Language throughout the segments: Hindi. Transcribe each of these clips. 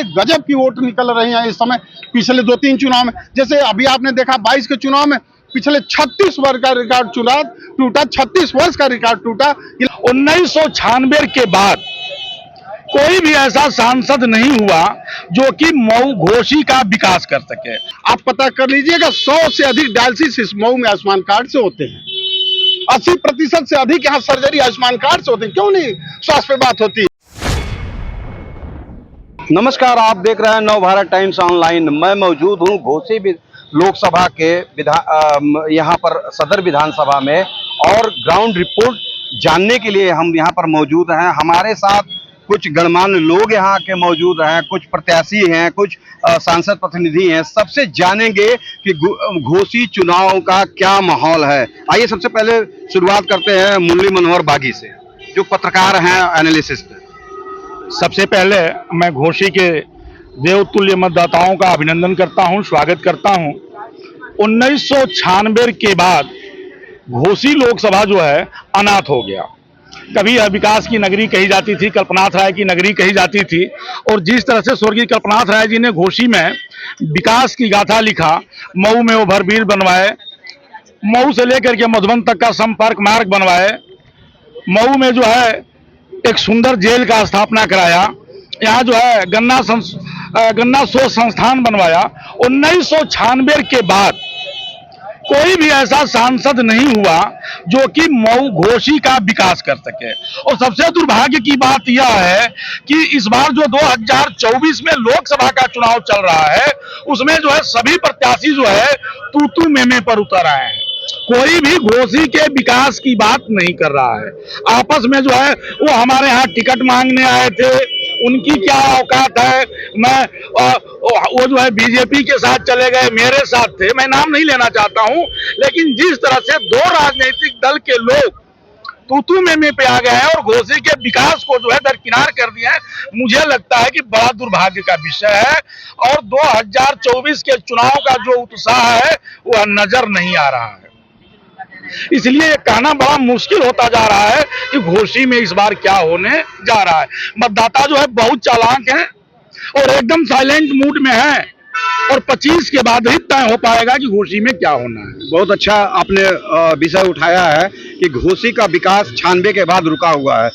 है, गजब की वोट निकल रही है इस समय पिछले 2-3 चुनाव में। जैसे अभी आपने देखा 22 के चुनाव में पिछले 36 वर्ष का रिकॉर्ड टूटा, 36 वर्ष का रिकॉर्ड टूटा। 1996 के बाद कोई भी ऐसा सांसद नहीं हुआ जो कि मऊ घोसी का विकास कर सके। आप पता कर लीजिएगा, 100 से अधिक डायलिसिस इस मऊ में आयुष्मान कार्ड से होते हैं। 80% से अधिक यहाँ सर्जरी आयुष्मान कार्ड से होते हैं। क्यों नहीं स्वास्थ्य पे बात होती? नमस्कार, आप देख रहे हैं नव भारत टाइम्स ऑनलाइन। मैं मौजूद हूं घोसी लोकसभा के यहाँ पर सदर विधानसभा में, और ग्राउंड रिपोर्ट जानने के लिए हम यहाँ पर मौजूद हैं। हमारे साथ कुछ गणमान्य लोग यहाँ के मौजूद हैं, कुछ प्रत्याशी हैं, कुछ सांसद प्रतिनिधि हैं। सबसे जानेंगे कि घोसी चुनाव का क्या माहौल है। आइए सबसे पहले शुरुआत करते हैं मुरली मनोहर बागी से, जो पत्रकार हैं, एनालिसिस्ट हैं। सबसे पहले मैं घोसी के देवतुल्य मतदाताओं का अभिनंदन करता हूं, स्वागत करता हूं। 1996 के बाद घोसी लोकसभा जो है अनाथ हो गया। कभी यह विकास की नगरी कही जाती थी, कल्पनाथ राय की नगरी कही जाती थी, और जिस तरह से स्वर्गीय कल्पनाथ राय जी ने घोसी में विकास की गाथा लिखा, मऊ में ओवरब्रिज बनवाए, मऊ से लेकर के मधुबन तक का संपर्क मार्ग बनवाए, मऊ में जो है एक सुंदर जेल का स्थापना कराया, यहाँ जो है गन्ना शोध संस्थान बनवाया। 1996 के बाद कोई भी ऐसा सांसद नहीं हुआ जो कि मऊ घोसी का विकास कर सके। और सबसे दुर्भाग्य की बात यह है कि इस बार जो 2024 में लोकसभा का चुनाव चल रहा है, उसमें जो है सभी प्रत्याशी जो है तू में पर उतर आए हैं। कोई भी घोसी के विकास की बात नहीं कर रहा है। आपस में जो है वो हमारे यहाँ टिकट मांगने आए थे, उनकी क्या औकात है। वो जो है बीजेपी के साथ चले गए, मेरे साथ थे, मैं नाम नहीं लेना चाहता हूं, लेकिन जिस तरह से दो राजनीतिक दल के लोग तू में पे आ गए हैं और घोसी के विकास को जो है दरकिनार कर दिया है, मुझे लगता है कि बड़ा दुर्भाग्य का विषय है। और 2024 के चुनाव का जो उत्साह है वह नजर नहीं आ रहा है। इसलिए ये कहना बड़ा मुश्किल होता जा रहा है कि घोसी में इस बार क्या होने जा रहा है। मतदाता जो है बहुत चालाक हैं और एकदम साइलेंट मूड में है, और 25 के बाद ही तय हो पाएगा कि घोसी में क्या होना है। बहुत अच्छा आपने विषय उठाया है कि घोसी का विकास 96 के बाद रुका हुआ है।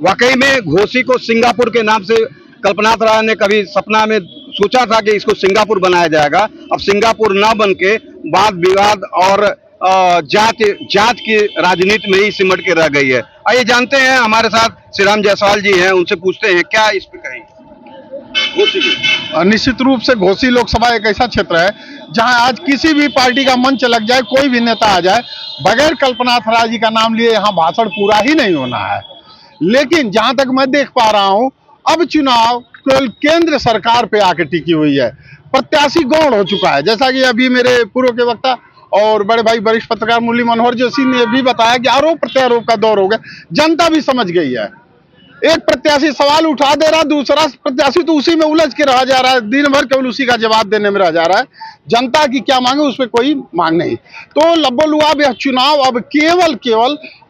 वाकई में घोसी को सिंगापुर के नाम से कल्पनाथ राय ने कभी सपना में सोचा था कि इसको सिंगापुर बनाया जाएगा। अब सिंगापुर ना बन के वाद विवाद और जात की राजनीति में ही सिमट के रह गई है। आइए जानते हैं, हमारे साथ श्री राम जायसवाल जी हैं, उनसे पूछते हैं क्या इस पे कहेंगे। निश्चित रूप से घोसी लोकसभा एक ऐसा क्षेत्र है जहां आज किसी भी पार्टी का मंच लग जाए, कोई भी नेता आ जाए, बगैर कल्पनाथ राय जी का नाम लिए यहाँ भाषण पूरा ही नहीं होना है। लेकिन जहां तक मैं देख पा रहा हूं, अब चुनाव केवल केंद्र सरकार पे आके टिकी हुई है। प्रत्याशी गौण हो चुका है, जैसा कि अभी मेरे पूर्व के वक्ता और बड़े भाई वरिष्ठ पत्रकार मुरली मनोहर जोशी ने भी बताया कि आरोप प्रत्यारोप का दौर हो गया। जनता भी समझ गई है। एक प्रत्याशी सवाल उठा दे रहा, दूसरा प्रत्याशी तो उसी में उलझ के रह जा रहा है, दिन भर केवल उसी का जवाब देने में रह जा रहा है। जनता की क्या मांगे उस पर कोई मांग नहीं। तो लब्बो-लुआब यह चुनाव अब केवल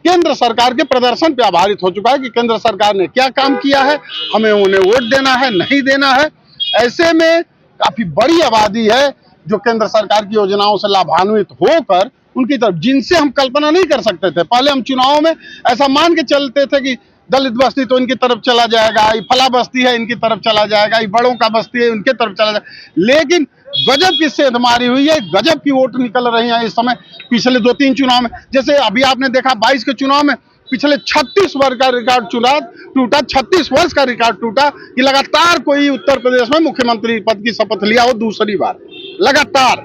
केंद्र सरकार के प्रदर्शन पे आधारित हो चुका है कि केंद्र सरकार ने क्या काम किया है, हमें उन्हें वोट देना है, नहीं देना है। ऐसे में काफी बड़ी आबादी है जो केंद्र सरकार की योजनाओं से लाभान्वित होकर उनकी तरफ, जिनसे हम कल्पना नहीं कर सकते थे। पहले हम चुनावों में ऐसा मान के चलते थे कि दलित बस्ती तो इनकी तरफ चला जाएगा, ये फला बस्ती है इनकी तरफ चला जाएगा, ये बड़ों का बस्ती है उनके तरफ चला जाएगा। लेकिन गजब की सेंधमारी हुई है, गजब की वोट निकल रही है इस समय पिछले 2-3 चुनाव में। जैसे अभी आपने देखा 22 के चुनाव में पिछले 36 वर्ष का रिकॉर्ड टूटा, 36 वर्ष का रिकॉर्ड टूटा कि लगातार कोई उत्तर प्रदेश में मुख्यमंत्री पद की शपथ लिया हो दूसरी बार। लगातार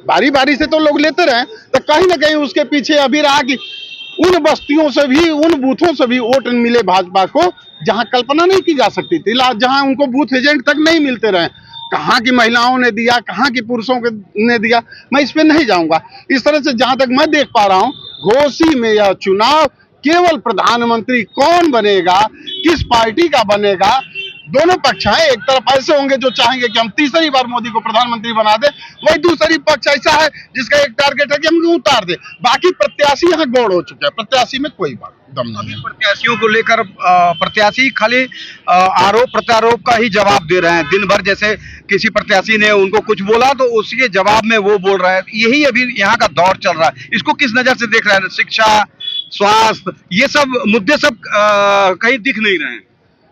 बारी बारी से तो लोग लेते रहे, तो कहीं ना कहीं उसके पीछे अभी रहा कि उन बस्तियों से भी, उन बूथों से भी वोट मिले भाजपा को जहां कल्पना नहीं की जा सकती थी, जहां उनको बूथ एजेंट तक नहीं मिलते रहे। कहां की महिलाओं ने दिया, कहां की पुरुषों ने दिया, मैं इस पे नहीं जाऊंगा। इस तरह से जहां तक मैं देख पा रहा हूं, घोसी में यह चुनाव केवल प्रधानमंत्री कौन बनेगा, किस पार्टी का बनेगा, दोनों पक्ष हैं। एक तरफ ऐसे होंगे जो चाहेंगे कि हम तीसरी बार मोदी को प्रधानमंत्री बना दें, वही दूसरी पक्ष ऐसा है जिसका एक टारगेट है कि हम उतार दें। बाकी प्रत्याशी यहाँ गौड़ हो चुके हैं, प्रत्याशी में कोई बात दम नहीं है। प्रत्याशियों को लेकर प्रत्याशी खाली आरोप प्रत्यारोप का ही जवाब दे रहे हैं दिन भर। जैसे किसी प्रत्याशी ने उनको कुछ बोला तो उसके जवाब में वो बोल रहा है। यही अभी यहाँ का दौर चल रहा है। इसको किस नजर से देख रहे हैं? शिक्षा, स्वास्थ्य, ये सब मुद्दे सब कहीं दिख नहीं रहे हैं।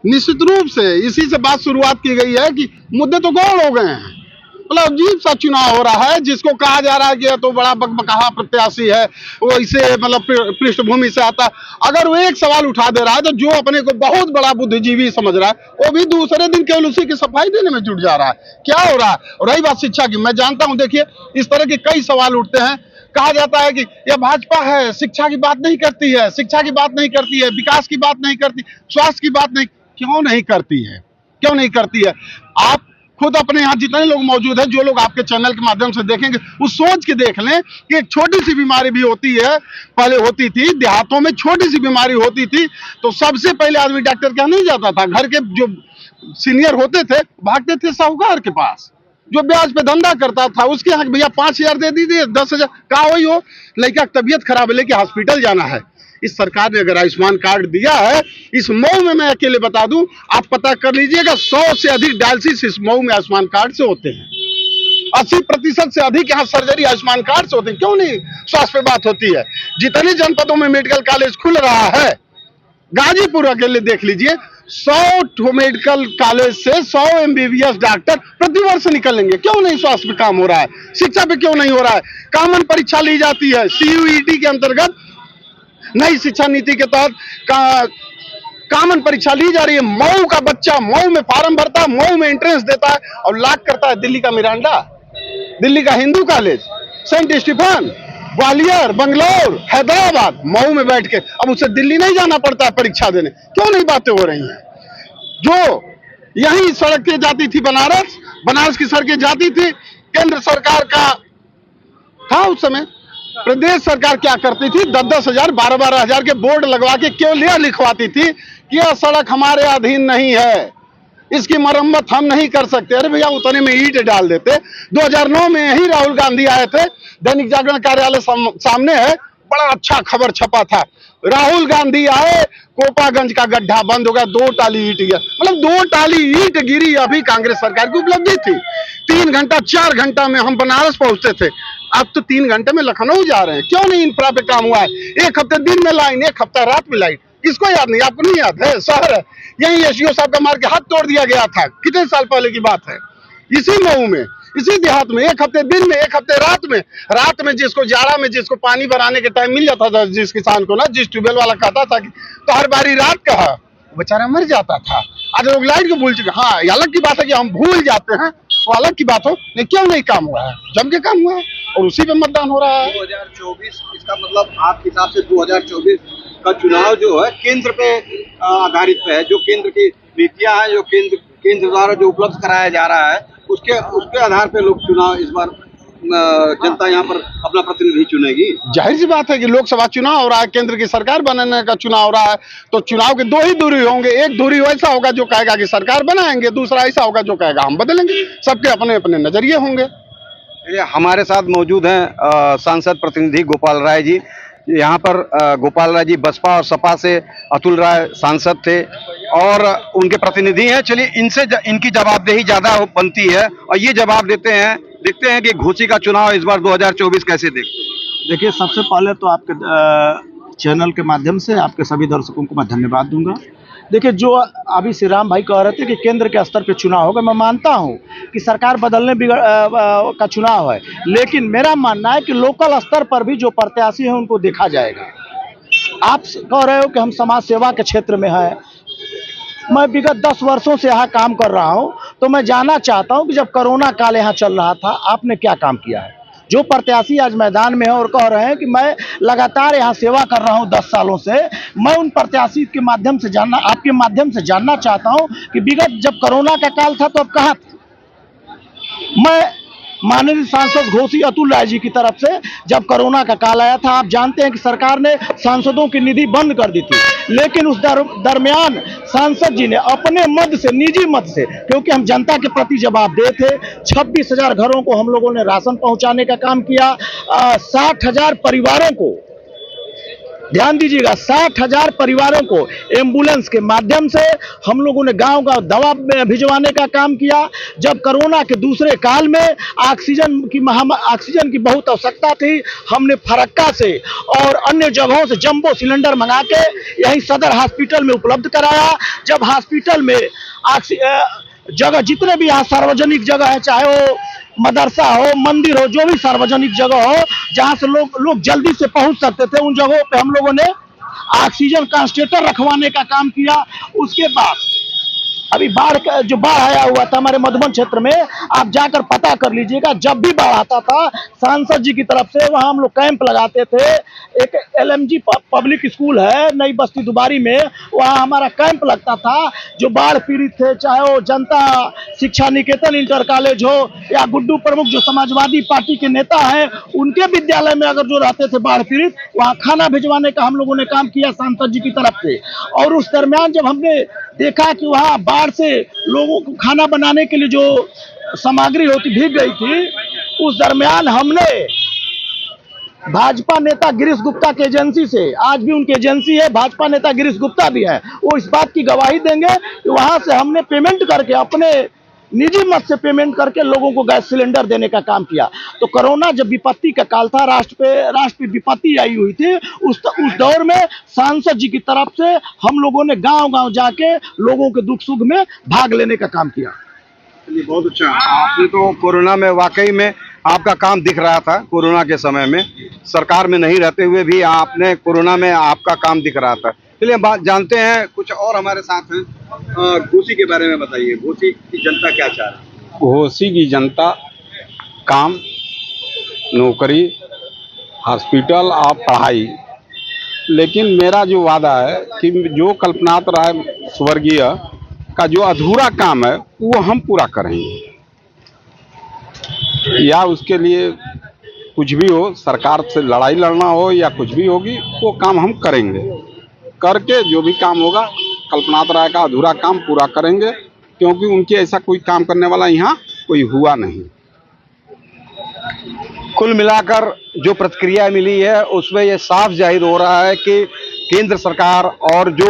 निश्चित रूप से इसी से बात शुरुआत की गई है कि मुद्दे तो गौड़ हो गए हैं। मतलब अजीब सा चुनाव हो रहा है जिसको कहा जा रहा है कि यह तो बड़ा बकबकाहा प्रत्याशी है, वो इसे मतलब पृष्ठभूमि से आता है। अगर वो एक सवाल उठा दे रहा है तो जो अपने को बहुत बड़ा बुद्धिजीवी समझ रहा है वो भी दूसरे दिन केवल उसी की सफाई देने में जुट जा रहा है। क्या हो रहा है? और रही बात शिक्षा की, मैं जानता हूं, देखिए इस तरह के कई सवाल उठते हैं। कहा जाता है कि यह भाजपा है, शिक्षा की बात नहीं करती है, शिक्षा की बात नहीं करती है, विकास की बात नहीं करती, स्वास्थ्य की बात नहीं। क्यों नहीं करती है? क्यों नहीं करती है? आप खुद अपने यहाँ जितने लोग मौजूद हैं, जो लोग आपके चैनल के माध्यम से देखेंगे, वो सोच के देख लें कि एक छोटी सी बीमारी भी होती है, पहले होती थी देहातों में, छोटी सी बीमारी होती थी तो सबसे पहले आदमी डॉक्टर के यहाँ नहीं जाता था। घर के जो सीनियर होते थे भागते थे साहूकार के पास, जो ब्याज पे धंधा करता था उसके यहाँ भैया 5,000 दे दीजिए, 10,000 कहा वही हो, लड़का की तबीयत खराब है लेके हॉस्पिटल जाना है। इस सरकार ने अगर आयुष्मान कार्ड दिया है, इस मऊ में मैं अकेले बता दूं, आप पता कर लीजिएगा 100 से अधिक डायलिसिस इस मऊ में आयुष्मान कार्ड से होते हैं। 80% से अधिक यहाँ सर्जरी आयुष्मान कार्ड से होते हैं। क्यों नहीं स्वास्थ्य पे बात होती है? जितने जनपदों में मेडिकल कॉलेज खुल रहा है, गाजीपुर अकेले देख लीजिए, 100 मेडिकल कॉलेज से 100 MBBS डॉक्टर प्रतिवर्ष निकलेंगे। क्यों नहीं स्वास्थ्य पे काम हो रहा है? शिक्षा पे क्यों नहीं हो रहा है? कॉमन परीक्षा ली जाती है CUET के अंतर्गत, नई शिक्षा नीति के तहत कॉमन परीक्षा ली जा रही है। मऊ का बच्चा मऊ में फॉर्म भरता है, मऊ में एंट्रेंस देता है और लाख करता है दिल्ली का मिरांडा, दिल्ली का Hindu college, saint Stephen, Gwalior, Bangalore, Hyderabad, Mhow में बैठ के। अब उसे दिल्ली नहीं जाना पड़ता है परीक्षा देने। क्यों नहीं बातें हो रही हैं? जो यही सड़कें जाती थी बनारस, बनारस की सड़कें जाती थी, केंद्र सरकार का था उस समय, प्रदेश सरकार क्या करती थी, 10-10 हजार 12-12 हजार के बोर्ड लगवा के क्यों यह लिखवाती थी कि यह सड़क हमारे अधीन नहीं है, इसकी मरम्मत हम नहीं कर सकते। अरे भैया उतने में ईंट डाल देते। 2009 में ही राहुल गांधी आए थे, दैनिक जागरण कार्यालय सामने है, बड़ा अच्छा खबर छपा था। राहुल गांधी आए, कोपागंज का गड्ढा बंद हो गया, 2 टाली ईंट गिरा। मतलब 2 टाली ईंट गिरी अभी कांग्रेस सरकार की उपलब्धि थी। 3 घंटा 4 घंटा में हम बनारस पहुंचते थे, अब तो 3 घंटे में लखनऊ जा रहे हैं। क्यों नहीं इंफ्रा पे काम हुआ है? 1 हफ्ते दिन में लाइन, 1 हफ्ता रात में लाइन। किसको याद नहीं? आपको नहीं याद है? शहर है, यही SEO साहब का मार के हाथ तोड़ दिया गया था, कितने साल पहले की बात है। इसी मऊ में, इसी देहात में 1 हफ्ते दिन में, 1 हफ्ते रात में जिसको जाड़ा में जिसको पानी भराने के टाइम मिल जाता था, जिस किसान को ना, जिस ट्यूबवेल वाला कहता था कि तो हर बारी रात का बेचारा मर जाता था। आज लोग लाइट को भूल चुके। हाँ, ये अलग की बात है कि हम भूल जाते हैं, वो अलग की बात हो, नहीं क्यों नहीं काम हुआ है? जम के काम हुआ है और उसी पे मतदान हो रहा है। 2024 इसका मतलब आपके हिसाब से 2024 का चुनाव जो है केंद्र पे आधारित है, जो केंद्र की नीतियां हैं, जो केंद्र द्वारा जो उपलब्ध कराया जा रहा है, उसके आधार पे लोग चुनाव इस बार जनता यहाँ पर अपना प्रतिनिधि चुनेगी। जाहिर सी बात है कि लोकसभा चुनाव हो रहा है, केंद्र की सरकार बनाने का चुनाव हो रहा है, तो चुनाव के 2 ही धुरी होंगे। एक धुरी ऐसा होगा जो कहेगा कि सरकार बनाएंगे, दूसरा ऐसा होगा जो कहेगा हम बदलेंगे। सबके अपने अपने नजरिए होंगे। हमारे साथ मौजूद हैं सांसद प्रतिनिधि गोपाल राय जी। यहाँ पर गोपाल राय जी बसपा और सपा से अतुल राय सांसद थे और उनके प्रतिनिधि हैं। चलिए इनसे इनकी जवाबदेही ज्यादा बनती है और ये जवाब देते हैं। देखते हैं कि घोसी का चुनाव इस बार 2024 कैसे देखते हैं। देखिए, सबसे पहले तो आपके चैनल के माध्यम से आपके सभी दर्शकों को मैं धन्यवाद दूंगा। देखिए, जो अभी श्री राम भाई कह रहे थे कि केंद्र के स्तर पे चुनाव होगा, मैं मानता हूं कि सरकार बदलने का चुनाव है, लेकिन मेरा मानना है कि लोकल स्तर पर भी जो प्रत्याशी हैं उनको देखा जाएगा। आप कह रहे हो कि हम समाज सेवा के क्षेत्र में हैं, मैं विगत 10 वर्षों से यहाँ काम कर रहा हूँ, तो मैं जानना चाहता हूँ कि जब कोरोना काल यहाँ चल रहा था आपने क्या काम किया है। जो प्रत्याशी आज मैदान में है और कह रहे हैं कि मैं लगातार यहाँ सेवा कर रहा हूँ 10 सालों से, मैं उन प्रत्याशी के माध्यम से आपके माध्यम से जानना चाहता हूँ कि विगत जब कोरोना का काल था तो अब कहाँ थे? मैं माननीय सांसद घोसी अतुल राय जी की तरफ से जब कोरोना का काल आया था, आप जानते हैं कि सरकार ने सांसदों की निधि बंद कर दी थी, लेकिन उस दरमियान सांसद जी ने अपने मद से, निजी मद से, क्योंकि हम जनता के प्रति जवाबदेह थे, 26,000 घरों को हम लोगों ने राशन पहुंचाने का काम किया, 60,000 परिवारों को, ध्यान दीजिएगा, 60,000 परिवारों को एम्बुलेंस के माध्यम से हम लोगों ने गांव-गांव दवा भिजवाने का काम किया। जब कोरोना के दूसरे काल में ऑक्सीजन की बहुत आवश्यकता थी, हमने फरक्का से और अन्य जगहों से जंबो सिलेंडर मंगा के यही सदर हॉस्पिटल में उपलब्ध कराया। जब हॉस्पिटल में जगह, जितने भी यहाँ सार्वजनिक जगह है, चाहे वो मदरसा हो, मंदिर हो, जो भी सार्वजनिक जगह हो जहां से लोग जल्दी से पहुंच सकते थे, उन जगहों पे हम लोगों ने ऑक्सीजन कंसंट्रेटर रखवाने का काम किया। उसके बाद अभी जो बाढ़ आया हुआ था हमारे मधुबन क्षेत्र में, आप जाकर पता कर लीजिएगा, जब भी बाढ़ आता था सांसद जी की तरफ से वहां हम लोग कैंप लगाते थे। एक LMG पब्लिक स्कूल है नई बस्ती दुबारी में, वहां हमारा कैंप लगता था। जो बाढ़ पीड़ित थे, चाहे वो जनता शिक्षा निकेतन इंटर कॉलेज हो या गुड्डू प्रमुख जो समाजवादी पार्टी के नेता हैं, उनके विद्यालय में अगर जो रहते थे बाढ़ पीड़ित, वहां खाना भिजवाने का हम लोगों ने काम किया सांसद जी की तरफ से। और उस दरमियान जब हमने देखा कि वहां बाढ़ से लोगों को खाना बनाने के लिए जो सामग्री होती भीग गई थी, उस दरमियान हमने भाजपा नेता गिरीश गुप्ता की एजेंसी से, आज भी उनकी एजेंसी है, भाजपा नेता गिरीश गुप्ता भी है, वो इस बात की गवाही देंगे कि वहां से हमने पेमेंट करके, अपने निजी मत से पेमेंट करके लोगों को गैस सिलेंडर देने का काम किया। तो कोरोना जब विपत्ति का काल था, राष्ट्र पे विपत्ति आई हुई थी, उस दौर में सांसद जी की तरफ से हम लोगों ने गांव-गांव जाके लोगों के दुख सुख में भाग लेने का काम किया। बहुत अच्छा, आपने तो कोरोना में वाकई में आपका काम दिख रहा था। कोरोना के समय में सरकार में नहीं रहते हुए भी आपने कोरोना में आपका काम दिख रहा था। चलिए बात जानते हैं, कुछ और हमारे साथ हैं। घोसी के बारे में बताइए, घोसी की जनता क्या चाह रही है? घोसी की जनता काम, नौकरी, हॉस्पिटल और पढ़ाई, लेकिन मेरा जो वादा है कि जो कल्पनाथ राय स्वर्गीय का जो अधूरा काम है वो हम पूरा करेंगे, या उसके लिए कुछ भी हो, सरकार से लड़ाई लड़ना हो या कुछ भी होगी, वो काम हम करेंगे। करके जो भी काम होगा कल्पनाथ राय का अधूरा काम पूरा करेंगे, क्योंकि उनके ऐसा कोई काम करने वाला यहाँ कोई हुआ नहीं। कुल मिलाकर जो प्रतिक्रिया मिली है उसमें ये साफ जाहिर हो रहा है कि केंद्र सरकार और जो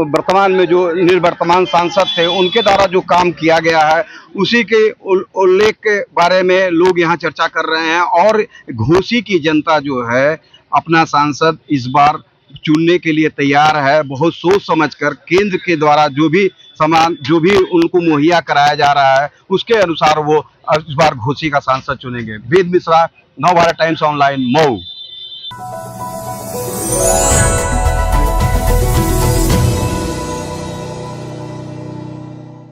वर्तमान में जो निवर्तमान सांसद थे उनके द्वारा जो काम किया गया है उसी के उल्लेख के बारे में लोग यहाँ चर्चा कर रहे हैं। और घोसी की जनता जो है अपना सांसद इस बार चुनने के लिए तैयार है। बहुत सोच समझकर केंद्र के द्वारा जो भी सामान जो भी उनको मुहैया कराया जा रहा है उसके अनुसार वो इस बार घोसी का सांसद चुनेंगे। वेद मिश्रा, नवभारत टाइम्स ऑनलाइन, मऊ।